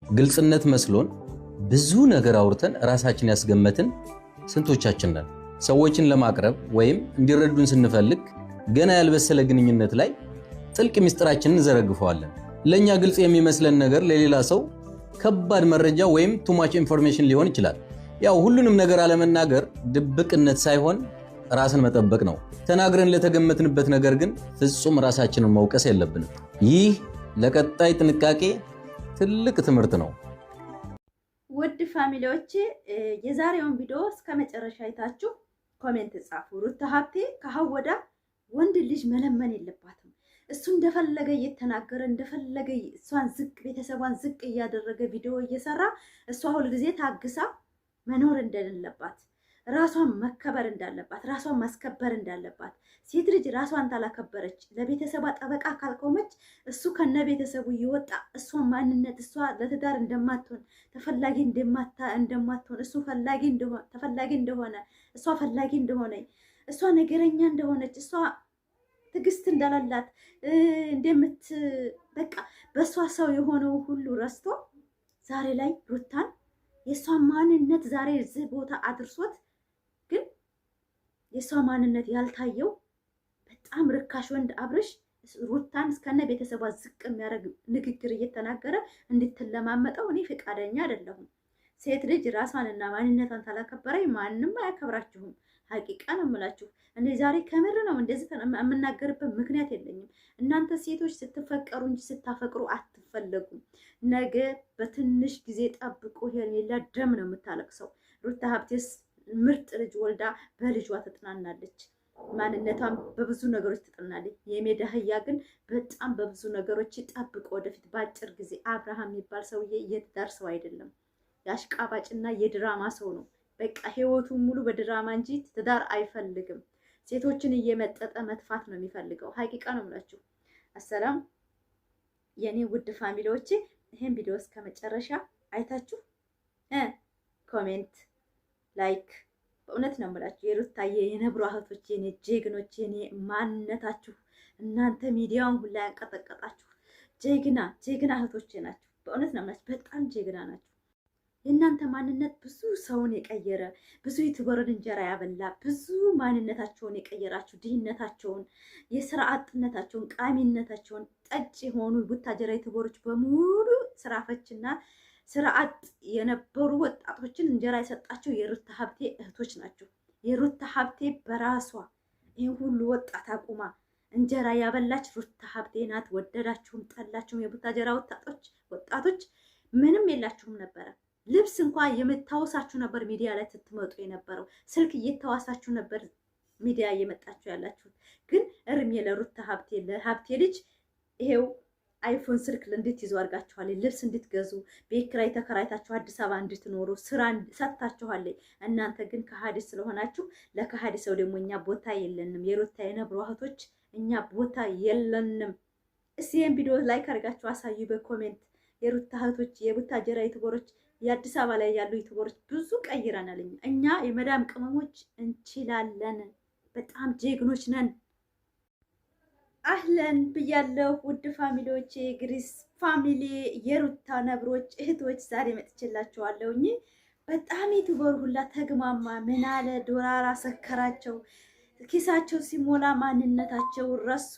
ግልጽነት መስሎን ብዙ ነገር አውርተን ራሳችን ያስገመትን ስንቶቻችን ነን? ሰዎችን ለማቅረብ ወይም እንዲረዱን ስንፈልግ ገና ያልበሰለ ግንኙነት ላይ ጥልቅ ምስጢራችንን ዘረግፈዋለን። ለኛ ግልጽ የሚመስለን ነገር ለሌላ ሰው ከባድ መረጃ ወይም too much information ሊሆን ይችላል። ያው ሁሉንም ነገር አለመናገር ድብቅነት ሳይሆን ራስን መጠበቅ ነው። ተናግረን ለተገመትንበት ነገር ግን ፍጹም ራሳችንን መውቀስ የለብንም። ይህ ለቀጣይ ጥንቃቄ ትልቅ ትምህርት ነው። ውድ ፋሚሊዎች የዛሬውን ቪዲዮ እስከ መጨረሻ አይታችሁ ኮሜንት ጻፉ። ሩታ ሀብቴ ከሀወዳ ወንድ ልጅ መለመን የለባትም። እሱ እንደፈለገ እየተናገረ እንደፈለገ እሷን ዝቅ ቤተሰቧን ዝቅ እያደረገ ቪዲዮ እየሰራ እሷ ሁልጊዜ ታግሳ መኖር እንደሌለባት፣ ራሷን መከበር እንዳለባት፣ ራሷን ማስከበር እንዳለባት፣ ሴት ልጅ ራሷን ታላከበረች ለቤተሰቧ ጠበቃ ካልቆመች እሱ ከነ ቤተሰቡ እየወጣ እሷን ማንነት እሷ ለትዳር እንደማትሆን ተፈላጊ እንደማትሆን እሱ ተፈላጊ እንደሆነ እሷ ፈላጊ እንደሆነ እሷ ነገረኛ እንደሆነች እሷ ትግስት እንዳላላት በቃ በእሷ ሰው የሆነው ሁሉ ረስቶ ዛሬ ላይ ሩታን የእሷ ማንነት ዛሬ እዚህ ቦታ አድርሶት ግን የእሷ ማንነት ያልታየው በጣም ርካሽ ወንድ አብርሽ ሩታን እስከነ ቤተሰቧ ዝቅ የሚያደርግ ንግግር እየተናገረ እንድትለማመጠው እኔ ፈቃደኛ አይደለሁም። ሴት ልጅ ራሷንና ማንነቷን ታላከበረኝ ማንም አያከብራችሁም። ሀቂቃ ነው የምላችሁ። እኔ ዛሬ ከምር ነው እንደዚህ የምናገርበት ምክንያት የለኝም። እናንተ ሴቶች ስትፈቀሩ እንጂ ስታፈቅሩ አትፈለጉም። ነገ በትንሽ ጊዜ ጠብቆ ሄርሜላ ደም ነው የምታለቅሰው። ሩታ ሀብቴስ ምርጥ ልጅ ወልዳ በልጇ ትጥናናለች። ማንነቷን በብዙ ነገሮች ትጥናለች። የሜዳ አህያ ግን በጣም በብዙ ነገሮች ጠብቆ ወደፊት በአጭር ጊዜ አብርሃም የሚባል ሰውዬ የትዳር ሰው አይደለም። የአሽቃባጭና የድራማ ሰው ነው። በቃ ህይወቱን ሙሉ በድራማ እንጂ ትዳር አይፈልግም። ሴቶችን እየመጠጠ መጥፋት ነው የሚፈልገው። ሀቂቃ ነው የምላችሁ። አሰላም የኔ ውድ ፋሚሊዎቼ፣ ይሄን ቪዲዮ እስከ መጨረሻ አይታችሁ ኮሜንት፣ ላይክ በእውነት ነው የምላችሁ የሩታዬ የነብሩ እህቶች፣ የኔ ጀግኖች፣ የኔ ማንነታችሁ እናንተ ሚዲያውን ሁላ ያንቀጠቀጣችሁ ጀግና እህቶቼ ናችሁ። በእውነት ነው የምላችሁ በጣም ጀግና ናችሁ። የእናንተ ማንነት ብዙ ሰውን የቀየረ ብዙ ዩቲዩበርን እንጀራ ያበላ ብዙ ማንነታቸውን የቀየራችሁ ድህነታቸውን፣ የስራ አጥነታቸውን፣ ቃሚነታቸውን ጠጭ የሆኑ ቡታጀራ ዩቲዩበሮች በሙሉ ስራ ፈችና ስራ አጥ የነበሩ ወጣቶችን እንጀራ የሰጣቸው የሩታ ሀብቴ እህቶች ናቸው። የሩታ ሀብቴ በራሷ ይህን ሁሉ ወጣት አቁማ እንጀራ ያበላች ሩታ ሀብቴ ናት። ወደዳችሁም ጠላችሁም የቡታጀራ ወጣቶች ምንም የላችሁም ነበረ። ልብስ እንኳን የምታወሳችሁ ነበር ሚዲያ ላይ ስትመጡ የነበረው። ስልክ እየተዋሳችሁ ነበር ሚዲያ እየመጣችሁ ያላችሁት። ግን እርሜ ለሩታ ሀብቴ ለሀብቴ ልጅ ይሄው አይፎን ስልክ እንድትይዙ አድርጋችኋል። ልብስ እንድትገዙ ቤት ኪራይ ተከራይታችሁ አዲስ አበባ እንድትኖሩ ስራ ሰጥታችኋል። እናንተ ግን ከሀዲ ስለሆናችሁ ለከሀዲ ሰው ደግሞ እኛ ቦታ የለንም። የሩታ የነብሩ እህቶች እኛ ቦታ የለንም። እስኪ ይሄን ቪዲዮ ላይክ አድርጋችሁ አሳዩ በኮሜንት። የሩታ እህቶች የቡታጀራ ዩቲዩበሮች የአዲስ አበባ ላይ ያሉ ዩቲዩበሮች ብዙ ቀይረናል። እኛ የመዳም ቅመሞች እንችላለን። በጣም ጀግኖች ነን። አህለን ብያለሁ ውድ ፋሚሊዎቼ፣ ግሪስ ፋሚሊ የሩታ ነብሮች እህቶች ዛሬ መጥቼላችኋለሁ። በጣም ዩቲዩበር ሁላ ተግማማ። ምን አለ ዶራራ ሰከራቸው። ኪሳቸው ሲሞላ ማንነታቸው ረሱ።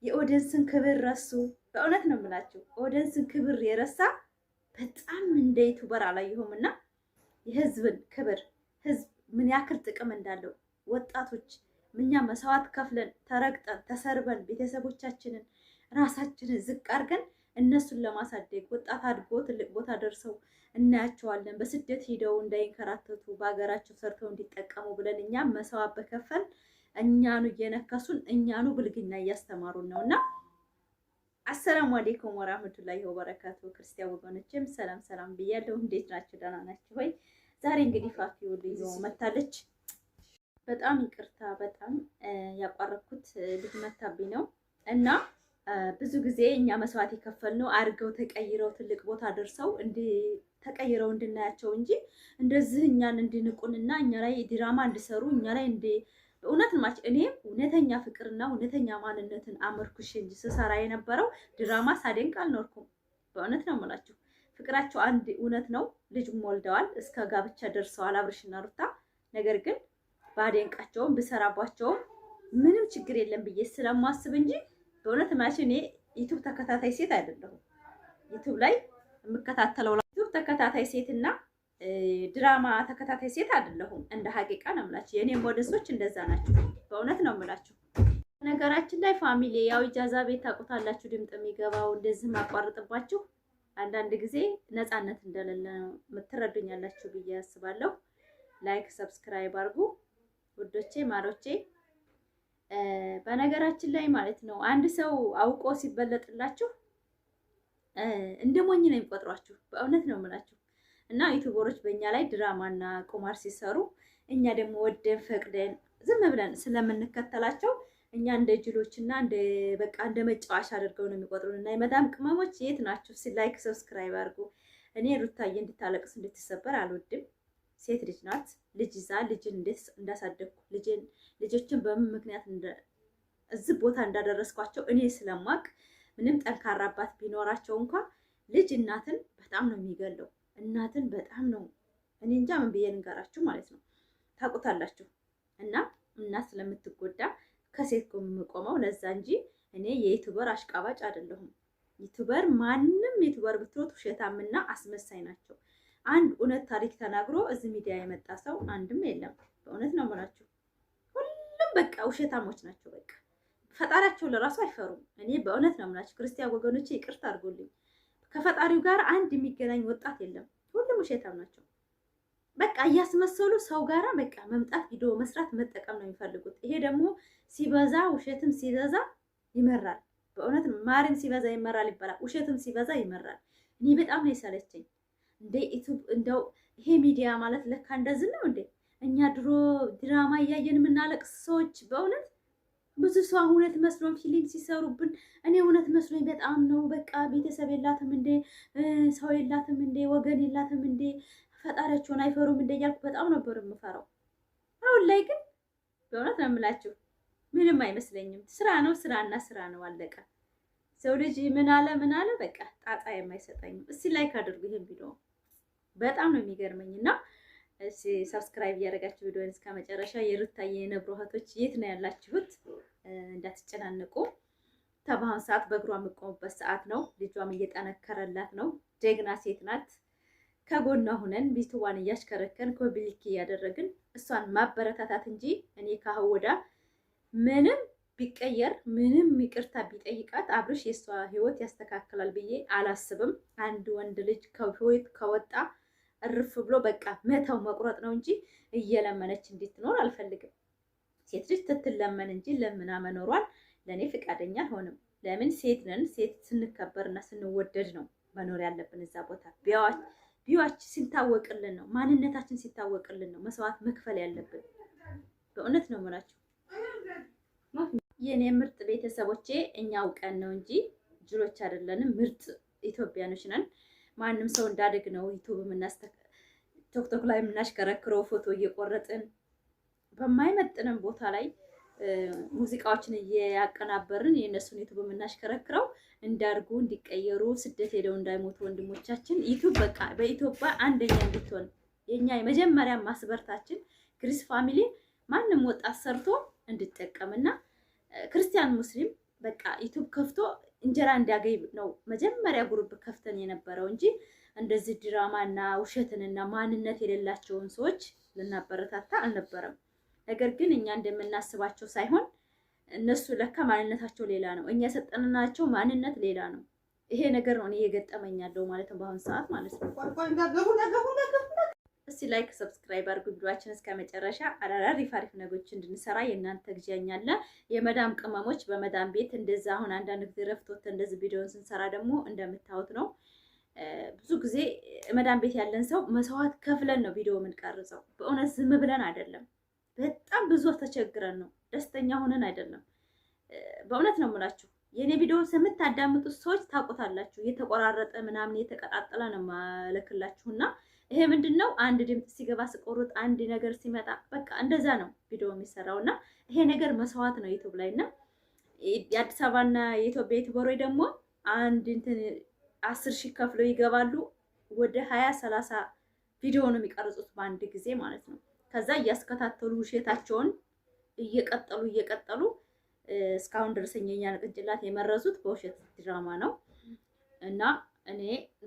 የኦዲየንስን ክብር ረሱ። በእውነት ነው የምላችሁ ኦዲየንስን ክብር የረሳ በጣም እንደ ዩቲዩበር አላየሁም። እና የህዝብን ክብር ህዝብ ምን ያክል ጥቅም እንዳለው ወጣቶች እኛ መስዋዕት ከፍለን ተረግጠን ተሰርበን ቤተሰቦቻችንን ራሳችንን ዝቅ አድርገን እነሱን ለማሳደግ ወጣት አድጎ ትልቅ ቦታ ደርሰው እናያቸዋለን። በስደት ሂደው እንዳይንከራተቱ በሀገራቸው ሰርተው እንዲጠቀሙ ብለን እኛም መስዋዕት በከፈል እኛኑ እየነከሱን እኛኑ ብልግና እያስተማሩን ነውና አሰላሙ አለይኩም ወራህመቱላሂ ወበረካቱ። ክርስቲያን ወገኖችም ሰላም ብያለሁ። እንዴት ናችሁ? ደህና ናችሁ ወይ? ዛሬ እንግዲህ ፋፊ ልጅ መታለች። በጣም ይቅርታ በጣም ያቋረኩት ልጅ መታብኝ ነው እና ብዙ ጊዜ እኛ መስዋዕት የከፈልነው አድርገው ተቀይረው ትልቅ ቦታ ደርሰው ተቀይረው እንድናያቸው እንጂ እንደዚህ እኛን እንድንቁንና እኛ ላይ ድራማ እንዲሰሩ እኛ ላይ እውነት ማለት እኔ እውነተኛ ፍቅርና እውነተኛ ማንነትን አመርኩሽ እንጂ ስሰራ የነበረው ድራማ ሳደንቅ አልኖርኩም። በእውነት ነው የምላችሁ። ፍቅራቸው አንድ እውነት ነው። ልጅም ወልደዋል፣ እስከ ጋብቻ ደርሰዋል አብርሽና ሩታ። ነገር ግን ባደንቃቸውም ብሰራባቸውም ምንም ችግር የለም ብዬ ስለማስብ እንጂ በእውነት ማሽ እኔ ዩቲዩብ ተከታታይ ሴት አይደለሁም። ዩቲዩብ ላይ የምከታተለው ዩቲዩብ ተከታታይ ሴትና ድራማ ተከታታይ ሴት አይደለሁም። እንደ ሀቂቃ ነው የምላችሁ። የኔ ሞዴሶች እንደዛ ናቸው። በእውነት ነው የምላችሁ። ነገራችን ላይ ፋሚሊ ያው ኢጃዛ ቤት ታውቁታላችሁ፣ ድምጥ የሚገባው እንደዚህ ማቋረጥባችሁ አንዳንድ ጊዜ ነፃነት እንደሌለ ነው የምትረዱኛላችሁ ብዬ አስባለሁ። ላይክ ሰብስክራይብ አድርጉ ውዶቼ ማሮቼ። በነገራችን ላይ ማለት ነው አንድ ሰው አውቆ ሲበለጥላችሁ እንደ ሞኝ ነው የሚቆጥሯችሁ። በእውነት ነው የምላችሁ። እና ዩቲዩበሮች በእኛ ላይ ድራማና ቁማር ሲሰሩ እኛ ደግሞ ወደን ፈቅደን ዝም ብለን ስለምንከተላቸው እኛ እንደ ጅሎችና እንደ መጫወቻ አድርገው ነው የሚቆጥሩን። እና የመዳም ቅመሞች የት ናችሁ? ላይክ ሰብስክራይብ አድርጉ። እኔ ሩታዬ እንድታለቅስ እንድትሰበር አልወድም። ሴት ልጅ ናት። ልጅ ይዛ ልጅን እንዴት እንዳሳደግኩ ልጆችን በምን ምክንያት እዚህ ቦታ እንዳደረስኳቸው እኔ ስለማቅ ምንም ጠንካራ አባት ቢኖራቸው እንኳ ልጅ እናትን በጣም ነው የሚገለው። እናትን በጣም ነው እኔ እንጃ ምን ብዬ ልንገራችሁ ማለት ነው። ታውቁታላችሁ። እና እናት ስለምትጎዳ ከሴት ጋር የምቆመው ለዛ እንጂ እኔ የዩቲዩበር አሽቃባጭ አይደለሁም። ዩቲዩበር ማንም ዩቲዩበር ብትሮት ውሸታምና አስመሳይ ናቸው። አንድ እውነት ታሪክ ተናግሮ እዚህ ሚዲያ የመጣ ሰው አንድም የለም። በእውነት ነው የምላችሁ። ሁሉም በቃ ውሸታሞች ናቸው። በቃ ፈጣሪያቸው ለራሱ አይፈሩም። እኔ በእውነት ነው የምላችሁ። ክርስቲያን ወገኖቼ ይቅርታ አድርጎልኝ። ከፈጣሪው ጋር አንድ የሚገናኝ ወጣት የለም። ሁሉም ውሸታም ናቸው። በቃ እያስመሰሉ ሰው ጋራ በቃ መምጣት፣ ቪዲዮ መስራት፣ መጠቀም ነው የሚፈልጉት። ይሄ ደግሞ ሲበዛ ውሸትም ሲበዛ ይመራል። በእውነት ማርም ሲበዛ ይመራል ይባላል። ውሸትም ሲበዛ ይመራል። እኔ በጣም ነው የሰለቸኝ። እንደ ዩቲዩብ እንደው ይሄ ሚዲያ ማለት ለካ እንደዚህ ነው እንዴ? እኛ ድሮ ድራማ እያየን የምናለቅስ ሰዎች በእውነት ብዙ ሰው እውነት መስሎን ፊሊንግ ሲሰሩብን እኔ እውነት መስሎኝ በጣም ነው በቃ ቤተሰብ የላትም እንዴ? ሰው የላትም እንዴ? ወገን የላትም እንዴ? ፈጣሪያቸውን አይፈሩም እንደ እያልኩ በጣም ነበር የምፈራው። አሁን ላይ ግን በእውነት ነው የምላችሁ ምንም አይመስለኝም። ስራ ነው፣ ስራና ስራ ነው፣ አለቀ። ሰው ልጅ ምን አለ በቃ ጣጣ የማይሰጠኝም። እስቲ ላይክ አድርጉ ይሄን ቪዲዮ በጣም ነው የሚገርመኝ። እና እሺ ሰብስክራይብ እያደረጋችሁ ቪዲዮን እስከ መጨረሻ። የሩታዬ የነብሮ እህቶች የት ነው ያላችሁት? እንዳትጨናነቁ። በአሁኑ ሰዓት በእግሯ የምቆምበት ሰዓት ነው። ልጇም እየጠነከረላት ነው። ጀግና ሴት ናት። ከጎኗ ሁነን ቢቱዋን እያሽከረከን ኮቢሊክ እያደረግን እሷን ማበረታታት እንጂ እኔ ካህወዳ ምንም ቢቀየር ምንም ይቅርታ ቢጠይቃት አብርሽ የሷ ህይወት ያስተካክላል ብዬ አላስብም። አንድ ወንድ ልጅ ከህይወት ከወጣ እርፍ ብሎ በቃ መተው መቁረጥ ነው እንጂ እየለመነች እንድትኖር አልፈልግም። ሴት ልጅ ትትለመን እንጂ ለምና መኖሯን ለኔ ፍቃደኛ አልሆንም። ለምን ሴት ነን። ሴት ስንከበርና ስንወደድ ነው መኖር ያለብን እዛ ቦታ። ቢዋች ሲታወቅልን ነው፣ ማንነታችን ሲታወቅልን ነው መስዋዕት መክፈል ያለብን። በእውነት ነው የምላችሁ የኔ ምርጥ ቤተሰቦቼ። እኛ አውቀን ነው እንጂ ጅሎች አይደለንም። ምርጥ ኢትዮጵያኖች ነን። ማንም ሰው እንዳደግ ነው ዩቲዩብ ቲክቶክ ላይ የምናሽከረክረው ፎቶ እየቆረጥን በማይመጥንም ቦታ ላይ ሙዚቃዎችን እያቀናበርን የእነሱን ዩቲዩብ የምናሽከረክረው እንዳርጉ እንዲቀየሩ ስደት ሄደው እንዳይሞቱ ወንድሞቻችን ዩቲዩብ በቃ በኢትዮጵያ አንደኛ እንድትሆን የኛ የመጀመሪያ ማስበርታችን ክሪስ ፋሚሊ ማንም ወጣት ሰርቶ እንድጠቀምና ክርስቲያን ሙስሊም በቃ ዩቲዩብ ከፍቶ እንጀራ እንዲያገኝ ነው መጀመሪያ ግሩፕ ከፍተን የነበረው እንጂ እንደዚህ ድራማና ውሸትንና ማንነት የሌላቸውን ሰዎች ልናበረታታ አልነበረም። ነገር ግን እኛ እንደምናስባቸው ሳይሆን እነሱ ለካ ማንነታቸው ሌላ ነው፣ እኛ የሰጠንናቸው ማንነት ሌላ ነው። ይሄ ነገር ነው እኔ እየገጠመኝ ያለው ማለት ነው በአሁን ሰዓት ማለት ነው። እስቲ ላይክ ሰብስክራይብ አድርጉ ቪዲዮአችን እስከ መጨረሻ። አሪፍ ነገሮች እንድንሰራ የእናንተ ግዢያኛ አለ። የመዳም ቅመሞች በመዳም ቤት እንደዛ አሁን አንዳንድ ጊዜ ረፍቶት እንደዚህ ቪዲዮን ስንሰራ ደግሞ እንደምታዩት ነው። ብዙ ጊዜ መዳም ቤት ያለን ሰው መስዋዕት ከፍለን ነው ቪዲዮ የምንቀርጸው። በእውነት ዝም ብለን አይደለም። በጣም ብዙ ተቸግረን ነው፣ ደስተኛ ሆነን አይደለም። በእውነት ነው የምላችሁ። የኔ ቪዲዮ የምታዳምጡት ሰዎች ታውቁታላችሁ። የተቆራረጠ ምናምን የተቀጣጠለ ነው ማለክላችሁና ይሄ ምንድነው? አንድ ድምጽ ሲገባ ስቆርጥ አንድ ነገር ሲመጣ በቃ እንደዛ ነው ቪዲዮ የሚሰራውና ይሄ ነገር መስዋዕት ነው ዩቲዩብ ላይና የአዲስ አበባና የኢትዮጵያ ዩቲዩበሮች ደግሞ አንድ እንትን 10,000 ከፍለው ይገባሉ። ወደ 20-30 ቪዲዮ ነው የሚቀርጹት በአንድ ጊዜ ማለት ነው። ከዛ እያስከታተሉ ውሸታቸውን እየቀጠሉ እስካሁን ድረስ የኛን ቅንጭላት የመረዙት በውሸት ድራማ ነው። እና እኔ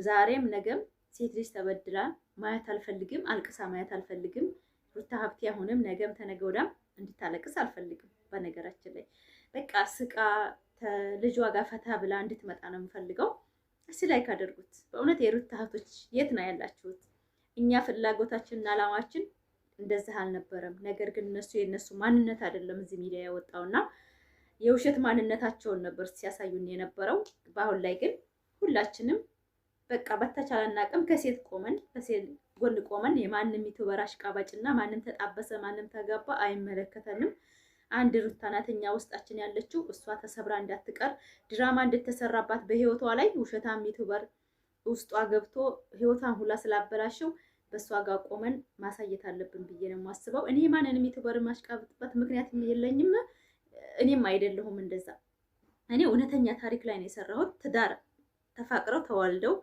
ዛሬም ነገም ሴት ልጅ ተበድላ ማየት አልፈልግም፣ አልቅሳ ማየት አልፈልግም። ሩታ ሀብቴ አሁንም ነገም ተነገ ወዲያም እንድታለቅስ አልፈልግም። በነገራችን ላይ በቃ ስቃ ልጇ ጋር ፈታ ብላ እንድትመጣ ነው የምፈልገው። እስኪ ላይክ አድርጉት። በእውነት የሩታ እህቶች የት ነው ያላችሁት? እኛ ፍላጎታችንና አላማችን እንደዚህ አልነበረም። ነገር ግን የነሱ ማንነት አይደለም እዚህ ሚዲያ ያወጣውና የውሸት ማንነታቸውን ነበር ሲያሳዩን የነበረው። በአሁን ላይ ግን ሁላችንም በቃ በተቻለን አቅም ከሴት ጎን ቆመን የማንም ዩቲዩበር አሽቃባጭና ማንም ተጣበሰ ማንም ተጋባ አይመለከተንም። አንድ ሩታ ናት እኛ ውስጣችን ያለችው። እሷ ተሰብራ እንዳትቀር ድራማ እንድትሰራባት በህይወቷ ላይ ውሸታም ዩቲዩበር ውስጧ ገብቶ ህይወቷን ሁላ ስላበላሸው በእሷ ጋር ቆመን ማሳየት አለብን ብዬ ነው የማስበው። እኔ ማንንም ዩቲዩበር ማሽቃበጥበት ምክንያት የለኝም። እኔም አይደለሁም እንደዛ። እኔ እውነተኛ ታሪክ ላይ ነው የሰራሁት። ትዳር ተፋቅረው ተዋልደው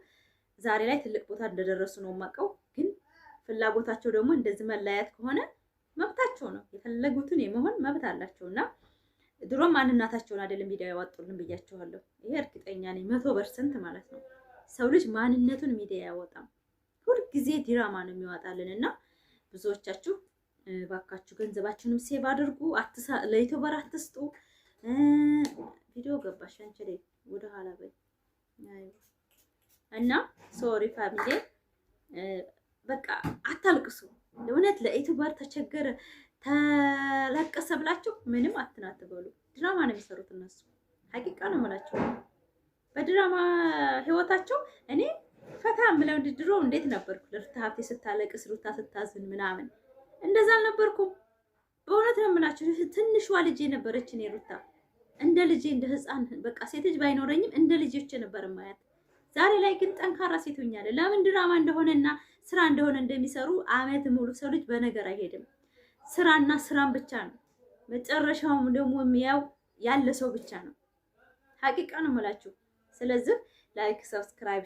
ዛሬ ላይ ትልቅ ቦታ እንደደረሱ ነው የማውቀው። ግን ፍላጎታቸው ደግሞ እንደዚህ መለያየት ከሆነ መብታቸው ነው። የፈለጉትን የመሆን መብት አላቸውና ድሮም ማንነታቸውን አይደለም ሚዲያ ያወጡልን ብያቸዋለሁ። ይሄ እርግጠኛ ነኝ 100% ማለት ነው። ሰው ልጅ ማንነቱን ሚዲያ ያወጣም፣ ሁልጊዜ ድራማ ነው የሚያወጣልን። እና ብዙዎቻችሁ ባካችሁ ገንዘባችሁንም ሴቭ አድርጉ፣ ለዩቲዩበር አትስጡ። ቪዲዮ ገባሽ አንቺ ላይ ወደ ኋላ በይ እና ሶሪ ፋሚሊ በቃ አታልቅሱ። ለእውነት ለዩቲዩበር ተቸገረ ተለቀሰ ብላችሁ ምንም አትናትበሉ። ድራማ ነው የሚሰሩት እነሱ። ሀቂቃ ነው የምላቸው። በድራማ ህይወታቸው እኔ ፈታ ምለው ድሮ እንዴት ነበርኩ? ለሩታ ሀብቴ ስታለቅስ ሩታ ስታዝን ምናምን እንደዛ አልነበርኩም። በእውነት ነው የምላችሁ። ትንሿ ልጄ ነበረች እኔ ሩታ እንደ ልጄ እንደ ህፃን በቃ ሴት ልጅ ባይኖረኝም እንደ ልጆቼ ነበር ማያት። ዛሬ ላይ ግን ጠንካራ ሴት ሆኛለሁ። ለምን ድራማ እንደሆነና ስራ እንደሆነ እንደሚሰሩ አመት ሙሉ ሰው ልጅ በነገር አይሄድም። ስራና ስራን ብቻ ነው። መጨረሻውም ደግሞ የሚያው ያለ ሰው ብቻ ነው። ሀቂቃ ነው የምላችሁ። ስለዚህ ላይክ፣ ሰብስክራይብ